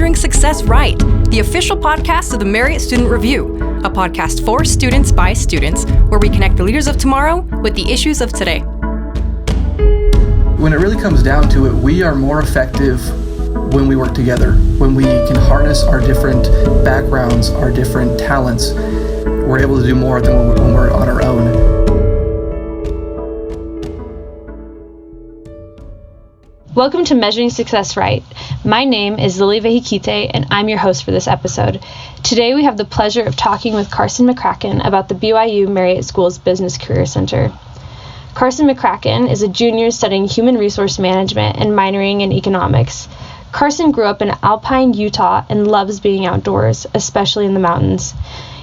Measuring Success Right, the official podcast of the Marriott Student Review, a podcast for students by students, where we connect the leaders of tomorrow with the issues of today. When it really comes down to it, we are more effective when we work together, when we can harness our different backgrounds, our different talents. We're able to do more than when we're on our own. Welcome to Measuring Success Right. My name is Lilli Vehikite, and I'm your host for this episode. Today we have the pleasure of talking with Carson McCracken about the BYU Marriott School's Business Career Center. Carson McCracken is a junior studying human resource management and minoring in economics. Carson grew up in Alpine, Utah, and loves being outdoors, especially in the mountains.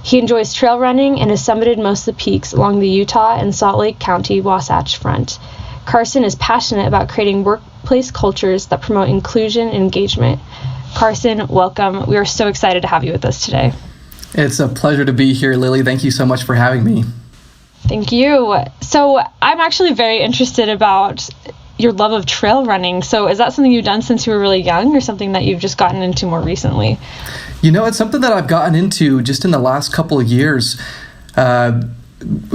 He enjoys trail running and has summited most of the peaks along the Utah and Salt Lake County Wasatch Front. Carson is passionate about creating workplace cultures that promote inclusion and engagement. Carson, welcome. We are so excited to have you with us today. It's a pleasure to be here, Lilli. Thank you so much for having me. Thank you. So I'm actually very interested about your love of trail running. So is that something you've done since you were really young, or something that you've just gotten into more recently? You know, it's something that I've gotten into just in the last couple of years.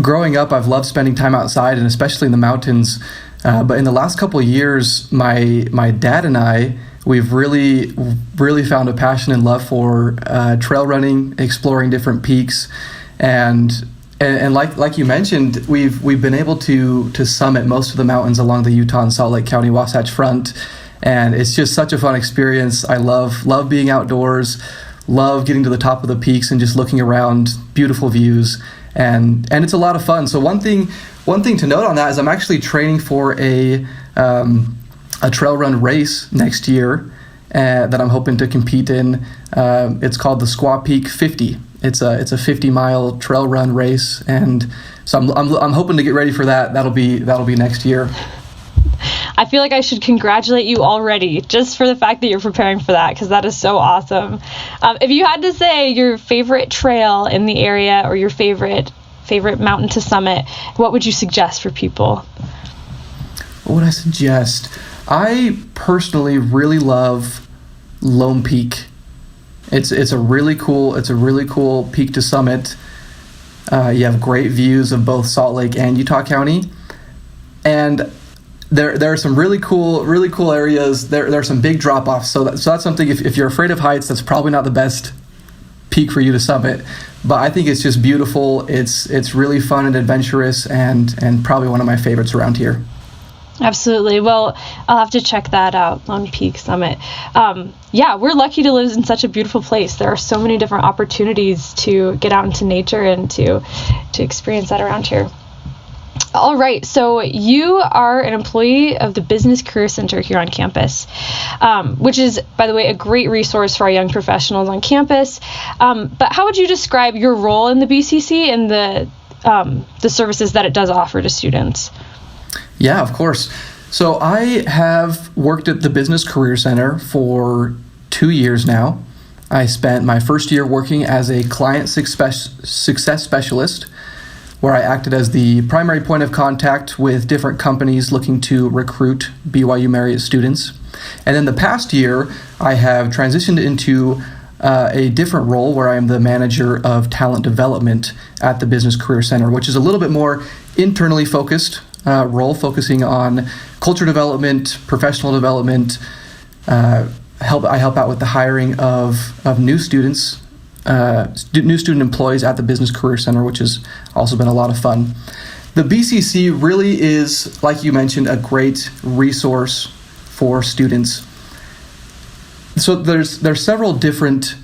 Growing up, I've loved spending time outside, and especially in the mountains. But in the last couple of years, my dad and I, we've really found a passion and love for trail running, exploring different peaks, and like you mentioned, we've been able to summit most of the mountains along the Utah and Salt Lake County Wasatch Front, and it's just such a fun experience. I love being outdoors, love getting to the top of the peaks and just looking around, beautiful views. And it's a lot of fun. So one thing to note on that is I'm actually training for a trail run race next year that I'm hoping to compete in. It's called the Squaw Peak 50. It's a 50-mile trail run race, and so I'm hoping to get ready for that. That'll be next year. I feel like I should congratulate you already just for the fact that you're preparing for that, because that is so awesome. If you had to say your favorite trail in the area or your favorite mountain to summit, what would you suggest for people? What would I suggest? I personally really love Lone Peak. It's a really cool peak to summit. You have great views of both Salt Lake and Utah County, and there are some really cool areas. There are some big drop-offs. So that's something, if you're afraid of heights, that's probably not the best peak for you to summit. But I think it's just beautiful. It's really fun and adventurous, and probably one of my favorites around here. Absolutely. Well, I'll have to check that out, Lone Peak Summit. Yeah, we're lucky to live in such a beautiful place. There are so many different opportunities to get out into nature and to experience that around here. All right, so you are an employee of the Business Career Center here on campus, which is, by the way, a great resource for our young professionals on campus. But how would you describe your role in the BCC and the services that it does offer to students? Yeah, of course. So I have worked at the Business Career Center for 2 years now. I spent my first year working as a client success specialist, where I acted as the primary point of contact with different companies looking to recruit BYU Marriott students. And in the past year, I have transitioned into a different role where I am the manager of talent development at the Business Career Center, which is a little bit more internally focused role, focusing on culture development, professional development. I help out with the hiring of new students, new student employees at the Business Career Center, which has also been a lot of fun. The BCC really is, like you mentioned, a great resource for students. So there's several different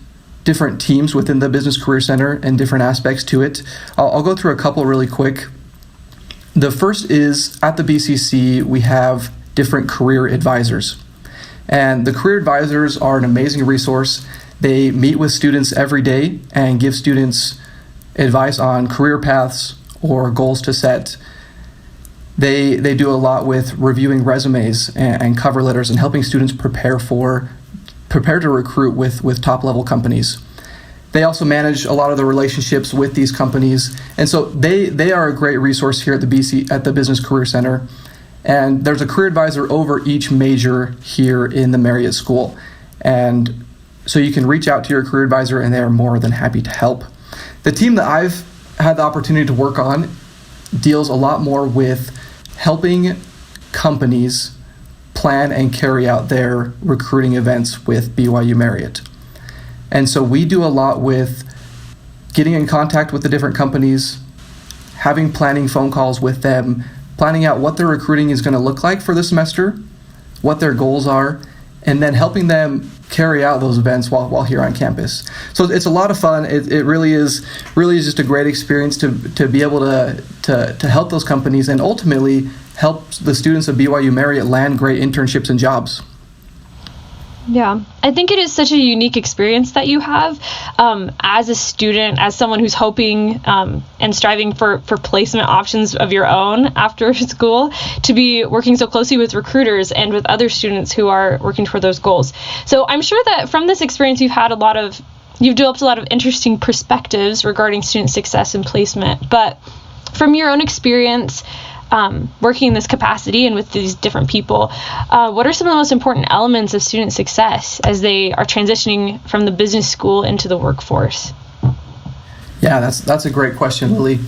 teams within the Business Career Center and different aspects to it. I'll go through a couple really quick. The first is, at the BCC, we have different career advisors. And the career advisors are an amazing resource. They meet with students every day and give students advice on career paths or goals to set. They do a lot with reviewing resumes and cover letters and helping students prepare to recruit with top-level companies. They also manage a lot of the relationships with these companies, and so they are a great resource here at the Business Career Center. And there's a career advisor over each major here in the Marriott School. And So you can reach out to your career advisor and they are more than happy to help. The team that I've had the opportunity to work on deals a lot more with helping companies plan and carry out their recruiting events with BYU Marriott. And so we do a lot with getting in contact with the different companies, having planning phone calls with them, planning out what their recruiting is going to look like for the semester, what their goals are, and then helping them carry out those events while here on campus. So it's a lot of fun. It really is just a great experience to be able to help those companies and ultimately help the students of BYU Marriott land great internships and jobs. Yeah, I think it is such a unique experience that you have as a student, as someone who's hoping and striving for placement options of your own after school, to be working so closely with recruiters and with other students who are working toward those goals. So I'm sure that from this experience, you've developed a lot of interesting perspectives regarding student success and placement. But from your own experience, working in this capacity and with these different people, what are some of the most important elements of student success as they are transitioning from the business school into the workforce? Yeah, that's a great question, Lilli.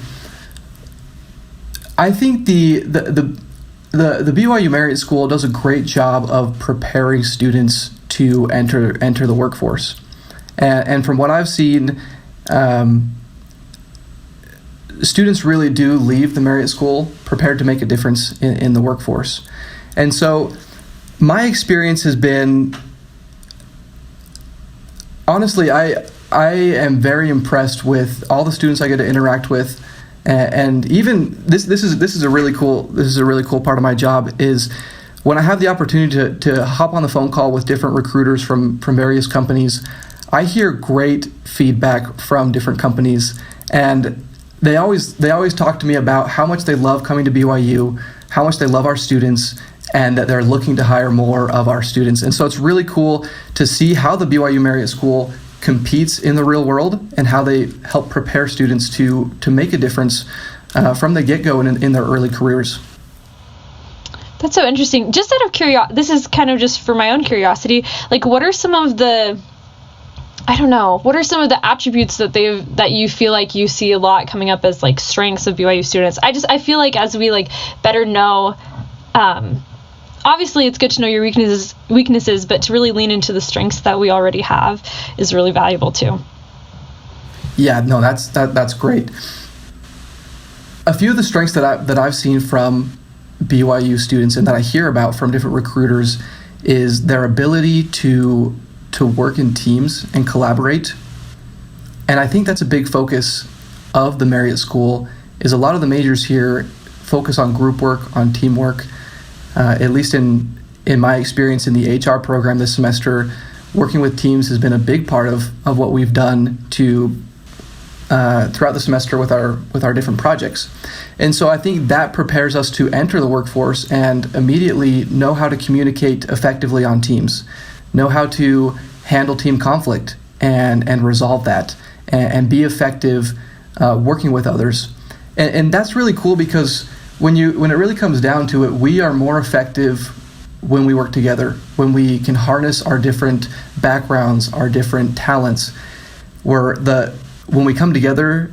I think the BYU Marriott School does a great job of preparing students to enter the workforce, and from what I've seen, students really do leave the Marriott School prepared to make a difference in the workforce. And so my experience has been, honestly, I am very impressed with all the students I get to interact with, and even this is a really cool part of my job is when I have the opportunity to hop on the phone call with different recruiters from various companies. I hear great feedback from different companies, and they always talk to me about how much they love coming to BYU, how much they love our students, and that they're looking to hire more of our students. And so it's really cool to see how the BYU Marriott School competes in the real world and how they help prepare students to make a difference from the get-go in their early careers. That's so interesting. Just out of curiosity, this is kind of just for my own curiosity, like what are some of the attributes that you feel like you see a lot coming up as like strengths of BYU students? I feel like as we like better know, obviously it's good to know your weaknesses, but to really lean into the strengths that we already have is really valuable too. Yeah, no, that's great. A few of the strengths that I've seen from BYU students and that I hear about from different recruiters is their ability to work in teams and collaborate. And I think that's a big focus of the Marriott School, is a lot of the majors here focus on group work, on teamwork. At least in my experience in the HR program this semester, working with teams has been a big part of what we've done throughout the semester with our different projects. And so I think that prepares us to enter the workforce and immediately know how to communicate effectively on teams, know how to handle team conflict and resolve that and be effective working with others. And that's really cool because when it really comes down to it, we are more effective when we work together, when we can harness our different backgrounds, our different talents. When we come together,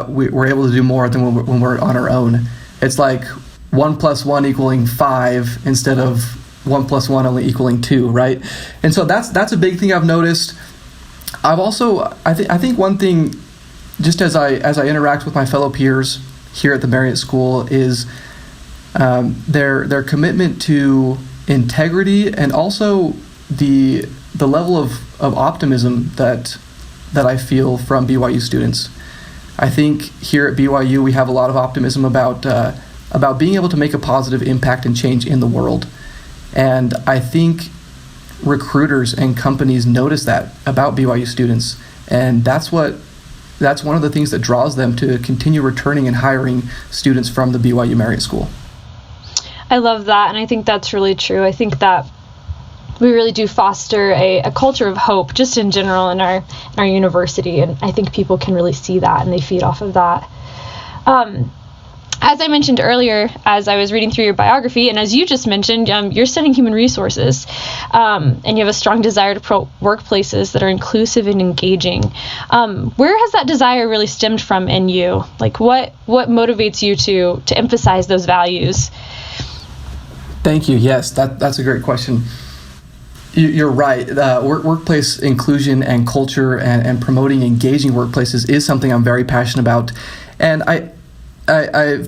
we're able to do more than when we're on our own. It's like 1 + 1 equaling 5 instead of 1 + 1 only equaling 2, right? And so that's a big thing I've noticed. I've also, I think one thing, just as I interact with my fellow peers here at the Marriott School, is their commitment to integrity and also the level of optimism that I feel from BYU students. I think here at BYU we have a lot of optimism about being able to make a positive impact and change in the world. And I think recruiters and companies notice that about BYU students, and that's one of the things that draws them to continue returning and hiring students from the BYU Marriott School. I love that, and I think that's really true. I think that we really do foster a culture of hope just in general in our university, and I think people can really see that and they feed off of that. as I mentioned earlier, as I was reading through your biography, and as you just mentioned, you're studying human resources, and you have a strong desire to promote workplaces that are inclusive and engaging. Where has that desire really stemmed from in you? Like, what motivates you to emphasize those values? Thank you. Yes, that's a great question. You're right. Workplace inclusion and culture and promoting engaging workplaces is something I'm very passionate about. And I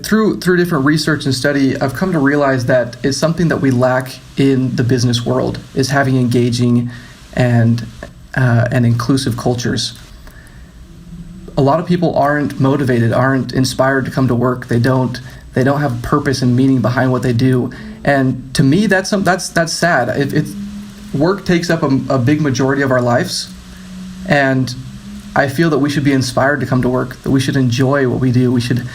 through different research and study, I've come to realize that it's something that we lack in the business world, is having engaging and inclusive cultures. A lot of people aren't motivated, aren't inspired to come to work. They don't have purpose and meaning behind what they do. And to me, that's sad. Work takes up a big majority of our lives, and I feel that we should be inspired to come to work, that we should enjoy what we do. We should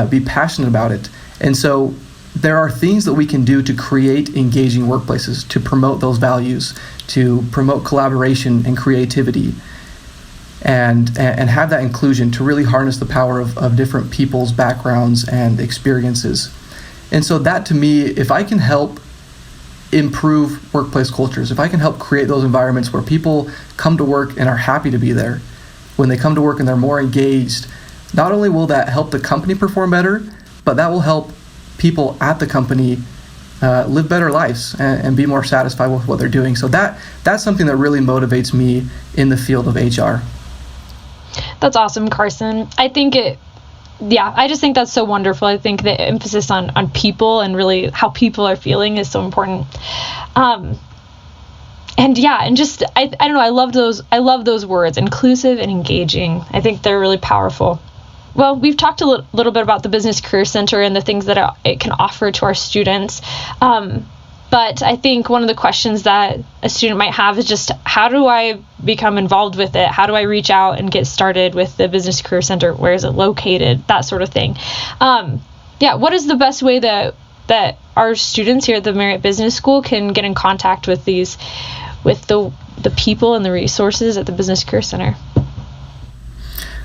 be passionate about it. And so there are things that we can do to create engaging workplaces, to promote those values, to promote collaboration and creativity, and have that inclusion, to really harness the power of different people's backgrounds and experiences. And so that, to me, if I can help improve workplace cultures, if I can help create those environments where people come to work and are happy to be there, when they come to work and they're more engaged, not only will that help the company perform better, but that will help people at the company live better lives and be more satisfied with what they're doing. So that's something that really motivates me in the field of HR. That's awesome, Carson. I just think that's so wonderful. I think the emphasis on people and really how people are feeling is so important. I don't know, I love those words, inclusive and engaging. I think they're really powerful. Well, we've talked a little bit about the Business Career Center and the things that it can offer to our students. But I think one of the questions that a student might have is just, how do I become involved with it? How do I reach out and get started with the Business Career Center? Where is it located? That sort of thing. What is the best way that our students here at the Marriott Business School can get in contact with the people and the resources at the Business Career Center?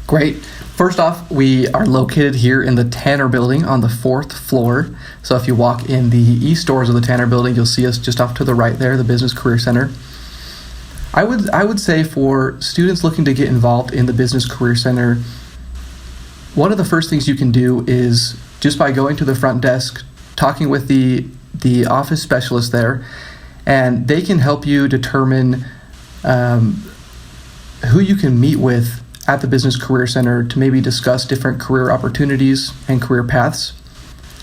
Great. First off, we are located here in the Tanner Building on the 4th floor. So if you walk in the east doors of the Tanner Building, you'll see us just off to the right there, the Business Career Center. I would say for students looking to get involved in the Business Career Center, one of the first things you can do is just by going to the front desk, talking with the office specialist there, and they can help you determine who you can meet with at the Business Career Center to maybe discuss different career opportunities and career paths.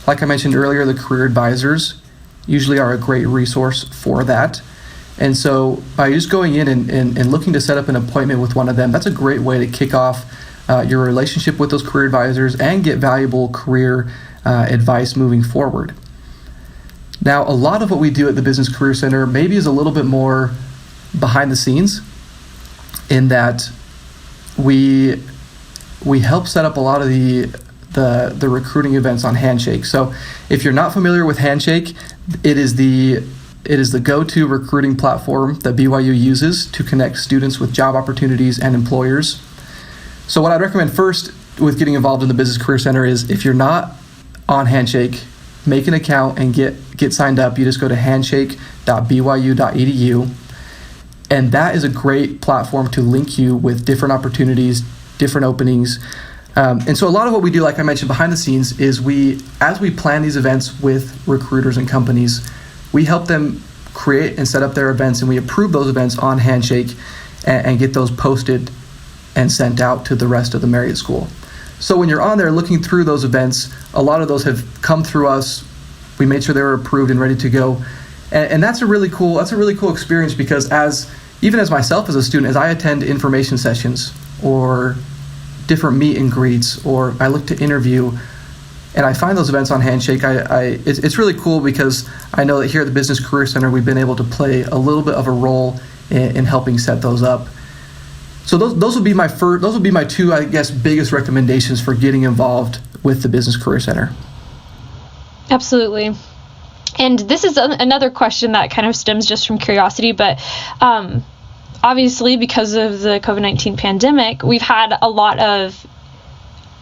Like I mentioned earlier, the career advisors usually are a great resource for that. And so by just going in and looking to set up an appointment with one of them, that's a great way to kick off your relationship with those career advisors and get valuable career advice moving forward. Now, a lot of what we do at the Business Career Center maybe is a little bit more behind the scenes, in that we help set up a lot of the recruiting events on Handshake. So if you're not familiar with Handshake, it is the go-to recruiting platform that BYU uses to connect students with job opportunities and employers. So what I'd recommend first with getting involved in the Business Career Center is, if you're not on Handshake, make an account and get signed up. You just go to handshake.byu.edu. And that is a great platform to link you with different opportunities, different openings. And so a lot of what we do, like I mentioned, behind the scenes is as we plan these events with recruiters and companies, we help them create and set up their events, and we approve those events on Handshake and get those posted and sent out to the rest of the Marriott School. So when you're on there looking through those events, a lot of those have come through us. We made sure they were approved and ready to go. And that's a really cool experience, because even as myself as a student, as I attend information sessions or different meet and greets, or I look to interview, and I find those events on Handshake, it's really cool, because I know that here at the Business Career Center, we've been able to play a little bit of a role in helping set those up. So those would be my two, I guess, biggest recommendations for getting involved with the Business Career Center. Absolutely. And this is another question that kind of stems just from curiosity, but obviously because of the COVID-19 pandemic, we've had a lot of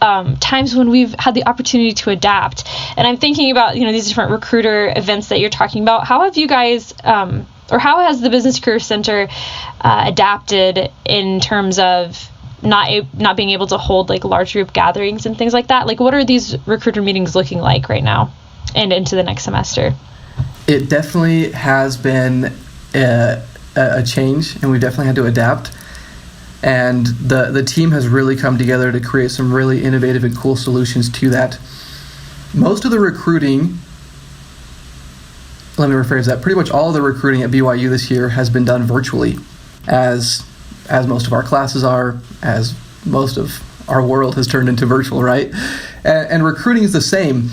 times when we've had the opportunity to adapt. And I'm thinking about, these different recruiter events that you're talking about. How have you guys, or how has the Business Career Center adapted in terms of not being able to hold like large group gatherings and things like that? Like, what are these recruiter meetings looking like right now and into the next semester? It definitely has been a change, and we've definitely had to adapt. And the team has really come together to create some really innovative and cool solutions to that. Most of the recruiting, let me rephrase that, pretty much all of the recruiting at BYU this year has been done virtually, as most of our classes are, as most of our world has turned into virtual, right? And recruiting is the same.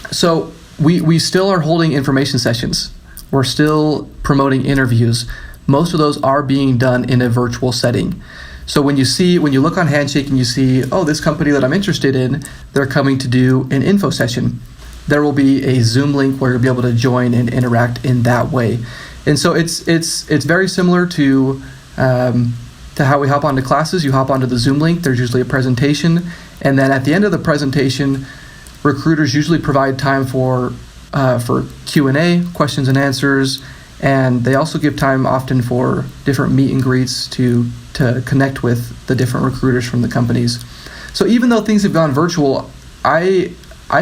So we still are holding information sessions. We're still promoting interviews. Most of those are being done in a virtual setting. So when you look on Handshake and you see, oh, this company that I'm interested in, they're coming to do an info session, there will be a Zoom link where you'll be able to join and interact in that way. And so it's very similar to how we hop onto classes. You hop onto the Zoom link, there's usually a presentation, and then at the end of the presentation, recruiters usually provide time for Q&A, questions and answers, and they also give time often for different meet and greets to connect with the different recruiters from the companies. So even though things have gone virtual, I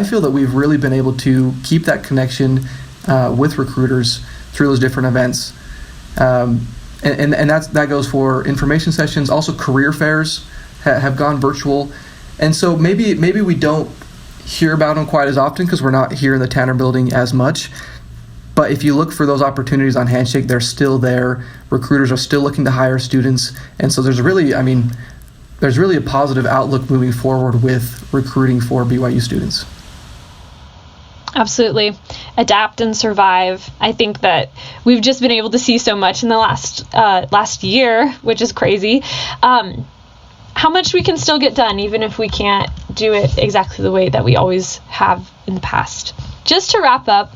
feel that we've really been able to keep that connection with recruiters through those different events. And that goes for information sessions. Also, career fairs have gone virtual. And so maybe we don't hear about them quite as often because we're not here in the Tanner building as much. But if you look for those opportunities on Handshake, they're still there. Recruiters are still looking to hire students. And so there's really a positive outlook moving forward with recruiting for BYU students. Absolutely. Adapt and survive. I think that we've just been able to see so much in the last year, which is crazy. How much we can still get done, even if we can't do it exactly the way that we always have in the past. Just to wrap up,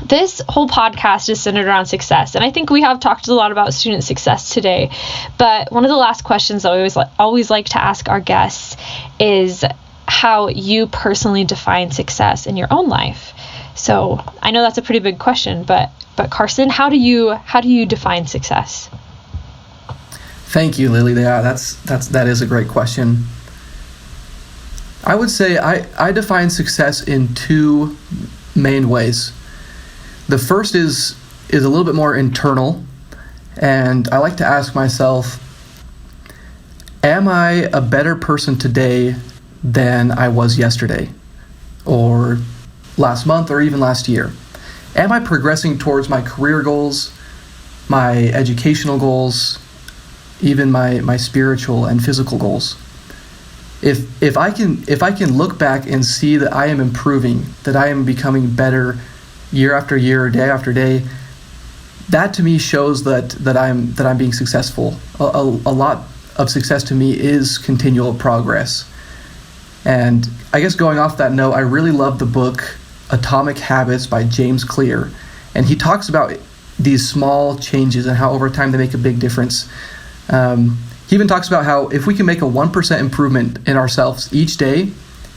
this whole podcast is centered around success, and I think we have talked a lot about student success today, but one of the last questions that we always like to ask our guests is how you personally define success in your own life. So I know that's a pretty big question, but Carson, how do you define success? Thank you, Lilli. Yeah, that is a great question. I would say I define success in two main ways. The first is a little bit more internal, and I like to ask myself, am I a better person today than I was yesterday, or last month, or even last year? Am I progressing towards my career goals, my educational goals, even my spiritual and physical goals? If I can look back and see that I am improving, that I am becoming better year after year, day after day, that to me shows that I'm being successful. A lot of success to me is continual progress. And I guess going off that note, I really love the book Atomic Habits by James Clear. And he talks about these small changes and how over time they make a big difference. He even talks about how if we can make a 1% improvement in ourselves each day,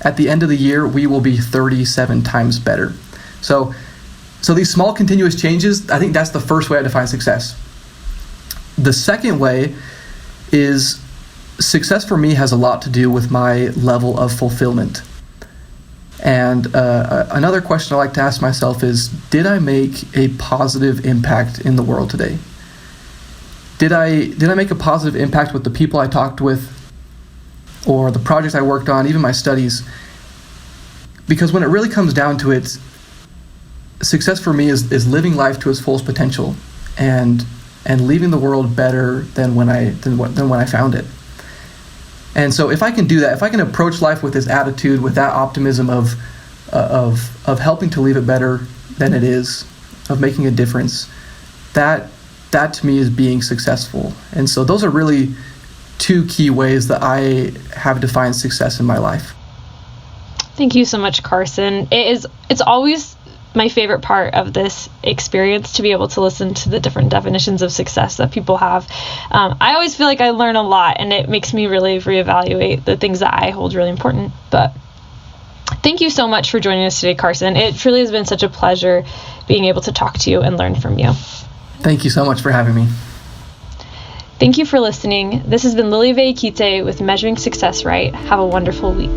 at the end of the year, we will be 37 times better. So these small continuous changes, I think that's the first way I define success. The second way is success for me has a lot to do with my level of fulfillment. And another question I like to ask myself is, did I make a positive impact in the world today? Did I make a positive impact with the people I talked with, or the projects I worked on, even my studies? Because when it really comes down to it, success for me is living life to its fullest potential and leaving the world better than when I found it. And so if I can do that, if I can approach life with this attitude, with that optimism of helping to leave it better than it is, of making a difference, that to me is being successful. And so those are really two key ways that I have defined success in my life. Thank you so much, Carson. It's always my favorite part of this experience, to be able to listen to the different definitions of success that people have. I always feel like I learn a lot, and it makes me really reevaluate the things that I hold really important. But thank you so much for joining us today, Carson. It truly has been such a pleasure being able to talk to you and learn from you. Thank you so much for having me. Thank you for listening. This has been Lilli Vehikite with Measuring Success Right. Have a wonderful week.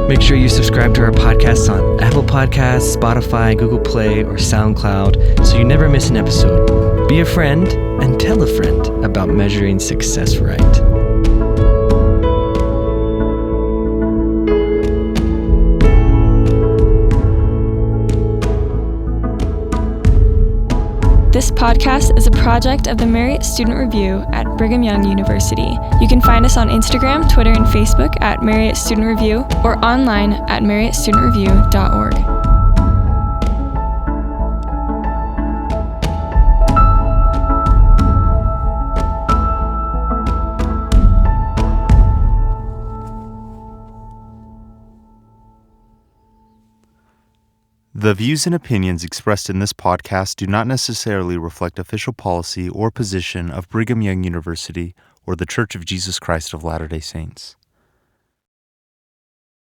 Make sure you subscribe to our podcasts on Apple Podcasts, Spotify, Google Play, or SoundCloud so you never miss an episode. Be a friend and tell a friend about Measuring Success Right. This podcast is a project of the Marriott Student Review at Brigham Young University. You can find us on Instagram, Twitter, and Facebook at Marriott Student Review or online at marriottstudentreview.org. The views and opinions expressed in this podcast do not necessarily reflect official policy or position of Brigham Young University or The Church of Jesus Christ of Latter-day Saints.